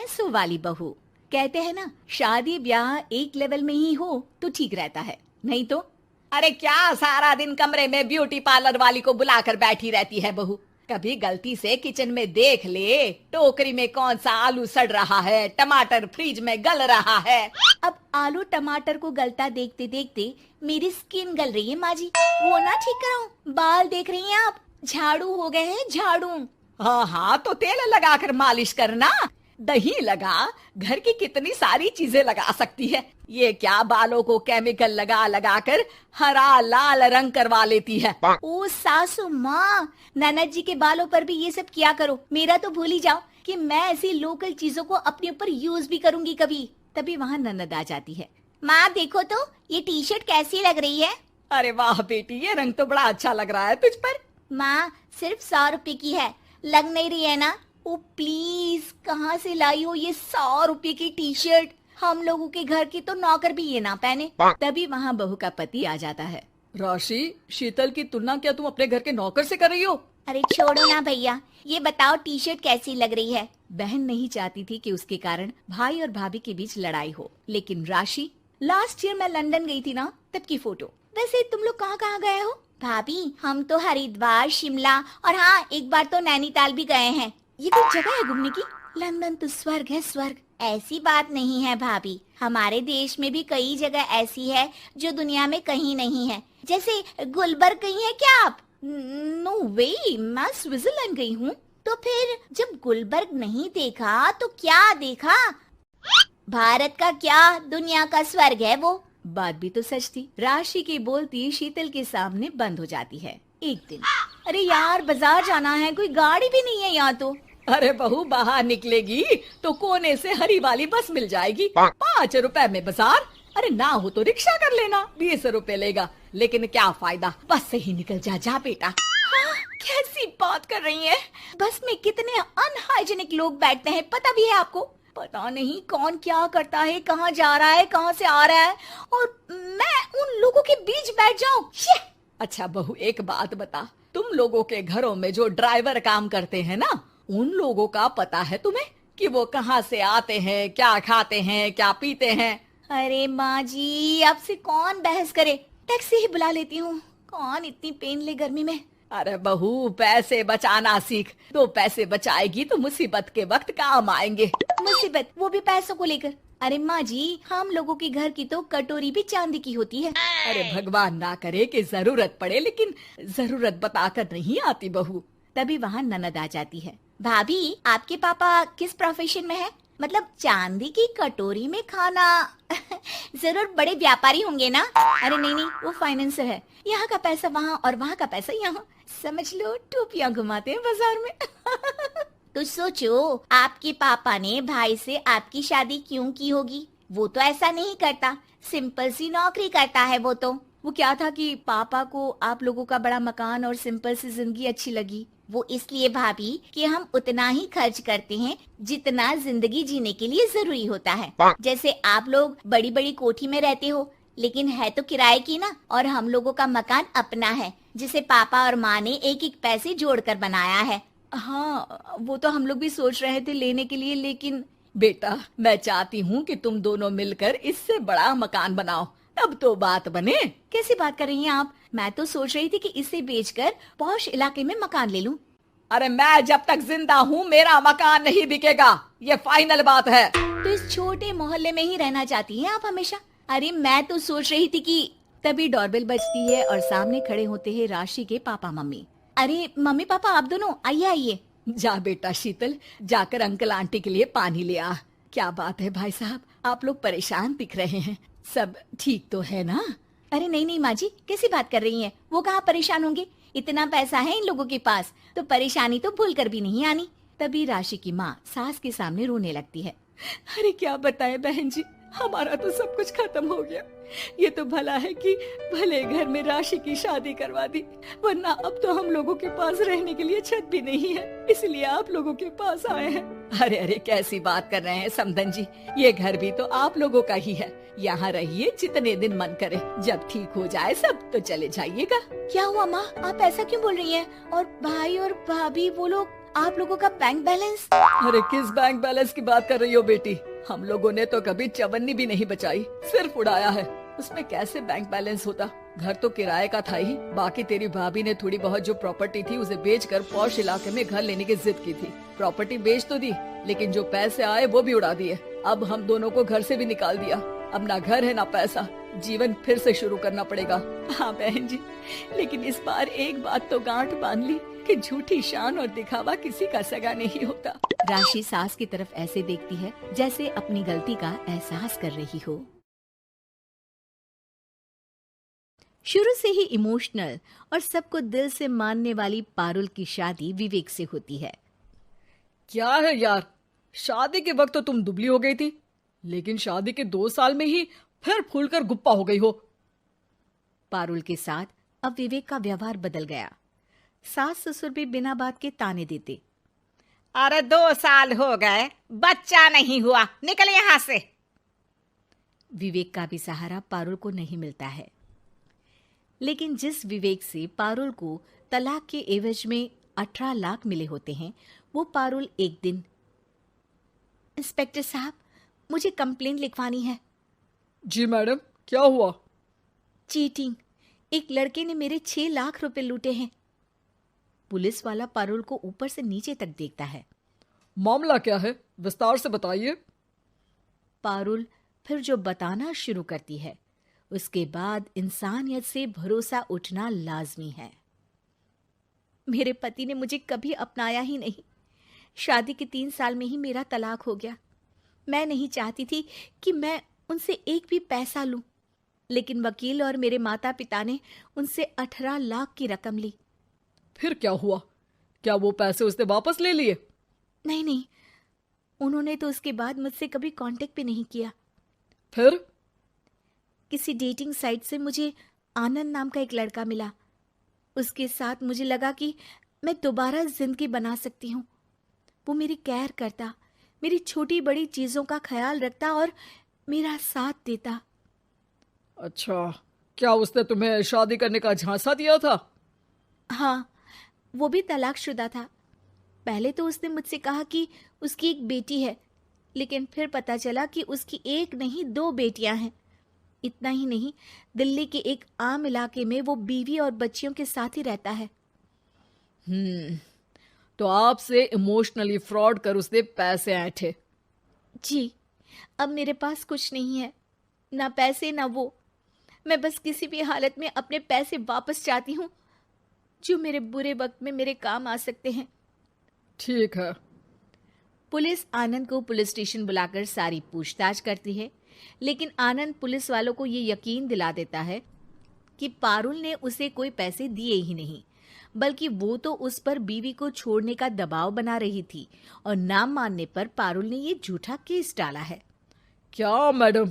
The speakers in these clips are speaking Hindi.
भैंसों वाली बहू। कहते हैं ना, शादी ब्याह एक लेवल में ही हो तो ठीक रहता है, नहीं तो अरे क्या सारा दिन कमरे में ब्यूटी पार्लर वाली को बुलाकर बैठी रहती है बहू। कभी गलती से किचन में देख ले टोकरी में कौन सा आलू सड़ रहा है, टमाटर फ्रिज में गल रहा है। अब आलू टमाटर को गलता देखते देखते मेरी स्किन गल रही है माँ जी, वो ना ठीक कराऊं। बाल देख रही हैं आप, झाड़ू हो गए हैं झाड़ू। हाँ हाँ, तो तेल लगाकर मालिश करना, दही लगा, घर की कितनी सारी चीजें लगा सकती है। ये क्या बालों को केमिकल लगा लगा कर हरा लाल रंग करवा लेती है। ओ सासू माँ, ननद जी के बालों पर भी ये सब किया करो। मेरा तो भूल ही जाओ कि मैं ऐसी लोकल चीजों को अपने ऊपर यूज भी करूंगी कभी। तभी वहाँ ननद आ जाती है। माँ देखो तो ये टी शर्ट कैसी लग रही है। अरे वाह बेटी, ये रंग तो बड़ा अच्छा लग रहा है तुझ पर। माँ सिर्फ 100 रुपए की है, लग नहीं रही है ना। ओ प्लीज, कहाँ से लाई हो ये 100 रुपए की टी शर्ट। हम लोगों के घर की तो नौकर भी ये ना पहने। तभी वहाँ बहू का पति आ जाता है। राशि, शीतल की तुलना क्या तुम अपने घर के नौकर से कर रही हो? अरे छोड़ो ना भैया, ये बताओ टी शर्ट कैसी लग रही है। बहन नहीं चाहती थी कि उसके कारण भाई और भाभी के बीच लड़ाई हो, लेकिन राशि, लास्ट ईयर मैं लंदन गई थी ना, तब की फोटो। वैसे तुम लोग कहाँ कहाँ गए हो? भाभी हम तो हरिद्वार, शिमला और हाँ एक बार तो नैनीताल भी गए हैं। ये कोई जगह है घूमने की? लंदन तो स्वर्ग है, स्वर्ग। ऐसी बात नहीं है भाभी, हमारे देश में भी कई जगह ऐसी है जो दुनिया में कहीं नहीं है। जैसे गुलबर्ग गई हैं क्या आप? नो वे, मैं स्विट्जरलैंड गई हूँ। तो फिर जब गुलबर्ग नहीं देखा तो क्या देखा? भारत का क्या, दुनिया का स्वर्ग है वो। बात भी तो सच थी। राशि की बोलती शीतल के सामने बंद हो जाती है। एक दिन, अरे यार बाजार जाना है, कोई गाड़ी भी नहीं है यहाँ तो। अरे बहू, बाहर निकलेगी तो कोने से हरी वाली बस मिल जाएगी। 5 रुपए में बाजार। अरे ना हो तो रिक्शा कर लेना, 20 रुपए लेगा। लेकिन क्या फायदा, बस से ही निकल जा बेटा। हाँ, कैसी बात कर रही है? बस में कितने अनहाइजीनिक लोग बैठते हैं, पता भी है आपको? पता नहीं कौन क्या करता है, कहाँ जा रहा है, कहाँ से आ रहा है, और मैं उन लोगों के बीच बैठ जाऊं। अच्छा बहू, एक बात बता, तुम लोगों के घरों में जो ड्राइवर काम करते हैं ना, उन लोगों का पता है तुम्हें कि वो कहाँ से आते हैं, क्या खाते हैं, क्या पीते हैं? अरे माँ जी, आपसे कौन बहस करे, टैक्सी ही बुला लेती हूँ। कौन इतनी पेन ले गर्मी में। अरे बहू, पैसे बचाना सीख, तो पैसे बचाएगी तो मुसीबत के वक्त काम आएंगे। मुसीबत, वो भी पैसों को लेकर? अरे माँ जी, हम लोगों के घर की तो कटोरी भी चांदी की होती है। अरे भगवान ना करे कि जरूरत पड़े, लेकिन जरूरत बताकर नहीं आती बहू। तभी वहाँ ननद आ जाती है। भाभी, आपके पापा किस प्रोफेशन में है? मतलब चांदी की कटोरी में खाना। जरूर बड़े व्यापारी होंगे ना? अरे नहीं नहीं, वो फाइनेंसर है। यहाँ का पैसा वहाँ और वहाँ का पैसा यहाँ, समझ लो टोपियाँ घुमाते हैं बाजार में। तो सोचो, आपके पापा ने भाई से आपकी शादी क्यों की होगी? वो तो ऐसा नहीं करता, सिंपल सी नौकरी करता है वो तो। वो क्या था कि पापा को आप लोगों का बड़ा मकान और सिंपल सी जिंदगी अच्छी लगी। वो इसलिए भाभी कि हम उतना ही खर्च करते हैं जितना जिंदगी जीने के लिए जरूरी होता है। जैसे आप लोग बड़ी बड़ी कोठी में रहते हो, लेकिन है तो किराए की ना, और हम लोगों का मकान अपना है, जिसे पापा और माँ ने एक एक पैसे जोड़कर बनाया है। हाँ, वो तो हम लोग भी सोच रहे थे लेने के लिए, लेकिन बेटा मैं चाहती हूँ कि तुम दोनों मिलकर इससे बड़ा मकान बनाओ, तब तो बात बने। कैसी बात कर रही हैं आप? मैं तो सोच रही थी कि इसे बेचकर पॉश इलाके में मकान ले लूं। अरे मैं जब तक जिंदा हूँ मेरा मकान नहीं बिकेगा, ये फाइनल बात है। तो इस छोटे मोहल्ले में ही रहना चाहती हैं आप हमेशा? अरे मैं तो सोच रही थी कि। तभी डोरबेल बजती है और सामने खड़े होते हैं राशि के पापा मम्मी। अरे मम्मी पापा, आप दोनों आइए आइए। जा बेटा शीतल, जाकर अंकल आंटी के लिए पानी ले आ। क्या बात है भाई साहब, आप लोग परेशान दिख रहे हैं, सब ठीक तो है ना? अरे नहीं नहीं माँ जी, कैसी बात कर रही हैं? वो कहाँ परेशान होंगे, इतना पैसा है इन लोगों के पास, तो परेशानी तो भूल कर भी नहीं आनी। तभी राशि की माँ सास के सामने रोने लगती है। अरे क्या बताएं बहन जी, हमारा तो सब कुछ खत्म हो गया। ये तो भला है कि भले घर में राशि की शादी करवा दी, वरना अब तो हम लोगों के पास रहने के लिए छत भी नहीं है, इसलिए आप लोगों के पास आए हैं। अरे अरे कैसी बात कर रहे हैं समधन जी, ये घर भी तो आप लोगों का ही है, यहाँ रहिए जितने दिन मन करे, जब ठीक हो जाए सब तो चले जाइएगा। क्या हुआ माँ, आप ऐसा क्यों बोल रही हैं? और भाई और भाभी वो लोग आप लोगों का बैंक बैलेंस? अरे किस बैंक बैलेंस की बात कर रही हो बेटी? हम लोगों ने तो कभी चवन्नी भी नहीं बचाई, सिर्फ उड़ाया है। उसमें कैसे बैंक बैलेंस होता? घर तो किराए का था ही। बाकी तेरी भाभी ने थोड़ी बहुत जो प्रॉपर्टी थी उसे बेचकर पॉश इलाके में घर लेने की जिद की थी। प्रॉपर्टी बेच तो दी, लेकिन जो पैसे आए वो भी उड़ा दिए। अब हम दोनों को घर से भी निकाल दिया। अब ना घर है ना पैसा, जीवन फिर से शुरू करना पड़ेगा। हाँ बहन जी, लेकिन इस बार एक बात तो गांठ बांध ली कि झूठी शान और दिखावा किसी का सगा नहीं होता। राशि सास की तरफ ऐसे देखती है जैसे अपनी गलती का एहसास कर रही हो। शुरू से ही इमोशनल और सबको दिल से मानने वाली पारुल की शादी विवेक से होती है। क्या है यार, शादी के वक्त तो तुम दुबली हो गई थी, लेकिन शादी के 2 साल में ही फिर फूलकर गुप्पा हो गई हो। पारुल के साथ अब विवेक का व्यवहार बदल गया। सास ससुर भी बिना बात के ताने देते। अरे 2 साल हो गए, बच्चा नहीं हुआ, निकल यहाँ से। विवेक का भी सहारा पारुल को नहीं मिलता है। लेकिन जिस विवेक से पारुल को तलाक के एवज में 18 लाख मिले होते हैं, वो पारुल एक दिन, इंस्पेक्टर साहब, मुझे कंप्लेंट लिखवानी है। जी मैडम, क्या हुआ? चीटिंग, एक लड़के ने मेरे 6 लाख रुपए लूटे हैं। पुलिस वाला पारुल को ऊपर से नीचे तक देखता है। मामला क्या है, विस्तार से बताइए। पारुल फिर जो बताना शुरू करती है, उसके बाद इंसानियत से भरोसा उठना लाजमी है। मेरे पति ने मुझे कभी अपनाया ही नहीं। शादी के 3 साल में ही मेरा तलाक हो गया। मैं नहीं चाहती थी कि मैं उनसे एक भी पैसा लूं, लेकिन वकील और मेरे माता पिता ने उनसे 18 लाख की रकम ली। फिर क्या हुआ? क्या वो पैसे उसने वापस ले लिए? नहीं, उन्होंने तो उसके बाद मुझसे कभी कांटेक्ट भी नहीं किया। फिर? किसी डेटिंग साइट से मुझे आनंद नाम का एक लड़का मिला। उसके साथ मुझे लगा कि मैं दोबारा जिंदगी बना सकती हूँ। वो मेरी केयर करता, मेरी छोटी बड़ी चीजों का ख्याल रखता और मेरा साथ देता। अच्छा, क्या उसने तुम्हें शादी करने का झांसा दिया था? हाँ, वो भी तलाकशुदा था। पहले तो उसने मुझसे कहा कि उसकी एक बेटी है, लेकिन फिर पता चला कि उसकी एक नहीं 2 बेटियां हैं। इतना ही नहीं, दिल्ली के एक आम इलाके में वो बीवी और बच्चियों के साथ ही रहता है। तो आपसे इमोशनली फ्रॉड कर उसने पैसे ऐंठे? जी, अब मेरे पास कुछ नहीं है, ना पैसे ना वो। मैं बस किसी भी हालत में अपने पैसे वापस चाहती हूँ, जो मेरे बुरे वक्त में मेरे काम आ सकते हैं। ठीक है। पुलिस आनंद को पुलिस स्टेशन बुलाकर सारी पूछताछ करती है, लेकिन आनंद पुलिस वालों को ये यकीन दिला देता है कि पारुल ने उसे कोई पैसे दिए ही नहीं, बल्कि वो तो उस पर बीवी को छोड़ने का दबाव बना रही थी और ना मानने पर पारुल ने ये झूठा केस डाला है। क्या मैडम,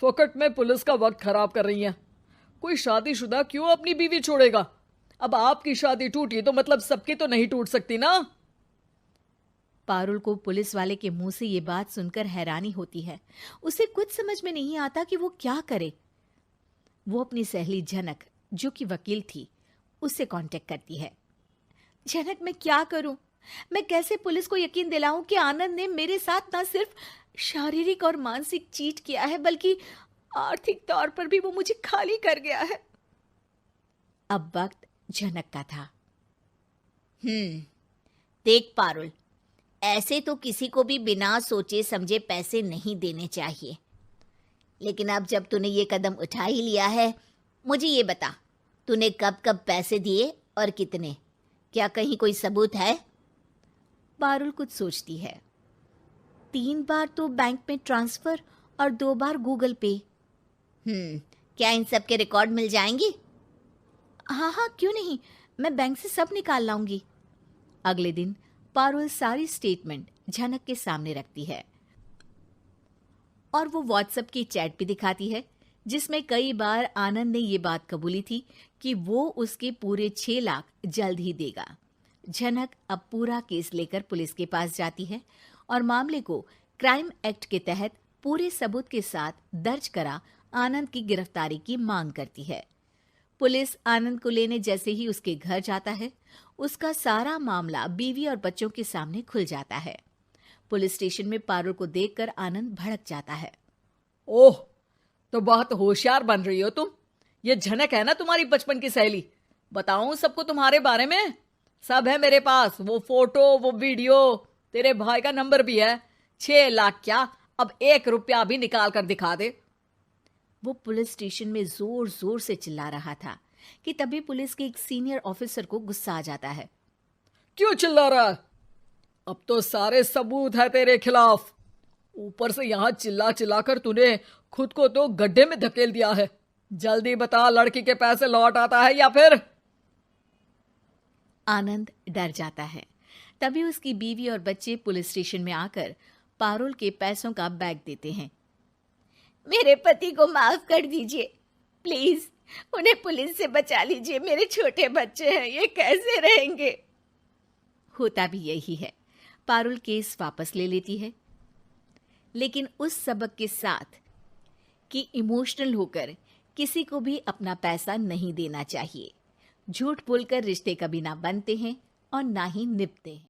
फोकट में पुलिस का वक्त खराब कर रही हैं? कोई शादीशुदा क्यों अपनी बीवी छोड़ेगा? अब आपकी शादी टूटी तो मतलब सबकी तो नहीं टूट सकती ना। पारुल को पुलिस वाले के मुंह से ये बात सुनकर हैरानी होती है। उसे कुछ समझ में नहीं आता कि वो क्या करे। वो अपनी सहेली झनक, जो कि वकील थी, उससे कांटेक्ट करती है। झनक, मैं क्या करूं? मैं कैसे पुलिस को यकीन दिलाऊं कि आनंद ने मेरे साथ न सिर्फ शारीरिक और मानसिक चीट किया है, बल्कि आर्थिक तौर पर भी वो मुझे खाली कर गया है। अब वक्त झनक का था। देख पारुल, ऐसे तो किसी को भी बिना सोचे समझे पैसे नहीं देने चाहिए, लेकिन अब जब तूने ये कदम उठा ही लिया है, मुझे ये बता, तूने कब कब पैसे दिए और कितने? क्या कहीं कोई सबूत है? पारुल कुछ सोचती है। 3 बार तो बैंक में ट्रांसफर और 2 बार गूगल पे। क्या इन सब के रिकॉर्ड मिल जाएंगे? हाँ, क्यों नहीं, मैं बैंक से सब निकाल लाऊंगी। अगले दिन पारुल सारी स्टेटमेंट झनक के सामने रखती है और वो व्हाट्सएप की चैट भी दिखाती है, जिसमें कई बार आनंद ने ये बात कबूली थी कि वो उसके पूरे 6 लाख जल्द ही देगा। झनक अब पूरा केस लेकर पुलिस के पास जाती है और मामले को क्राइम एक्ट के तहत पूरे सबूत के साथ दर्ज करा आनंद की गिरफ्तारी की मांग करती है। पुलिस आनंद को लेने जैसे ही उसके घर जाता है, उसका सारा मामला बीवी और बच्चों के सामने खुल जाता है। पुलिस स्टेशन में पारुल को देखकर आनंद भड़क जाता है। ओह, तो बहुत होशियार बन रही हो तुम। ये झनक है ना तुम्हारी बचपन की सहेली। बताऊं सबको तुम्हारे बारे में? सब है मेरे पास, वो फोटो, वो वीडियो, तेरे भाई का नंबर भी है। 6 लाख क्या, अब 1 रुपया भी निकाल कर दिखा दे। वो पुलिस स्टेशन में जोर जोर से चिल्ला रहा था कि तभी पुलिस के एक सीनियर ऑफिसर को गुस्सा आ जाता है। क्यों चिल्ला रहा है? अब तो सारे सबूत है तेरे खिलाफ। ऊपर से यहां चिल्ला चिल्ला कर तूने खुद को तो गड्ढे में धकेल दिया है। जल्दी बता, लड़की के पैसे लौट आता है या फिर? आनंद डर जाता है। तभी उसकी बीवी और बच्चे पुलिस स्टेशन में आकर पारुल के पैसों का बैग देते हैं। मेरे पति को माफ कर दीजिए, प्लीज उन्हें पुलिस से बचा लीजिए, मेरे छोटे बच्चे हैं, ये कैसे रहेंगे। होता भी यही है। पारुल केस वापस ले लेती है, लेकिन उस सबक के साथ कि इमोशनल होकर किसी को भी अपना पैसा नहीं देना चाहिए। झूठ बोलकर रिश्ते कभी ना बनते हैं और ना ही निभते हैं।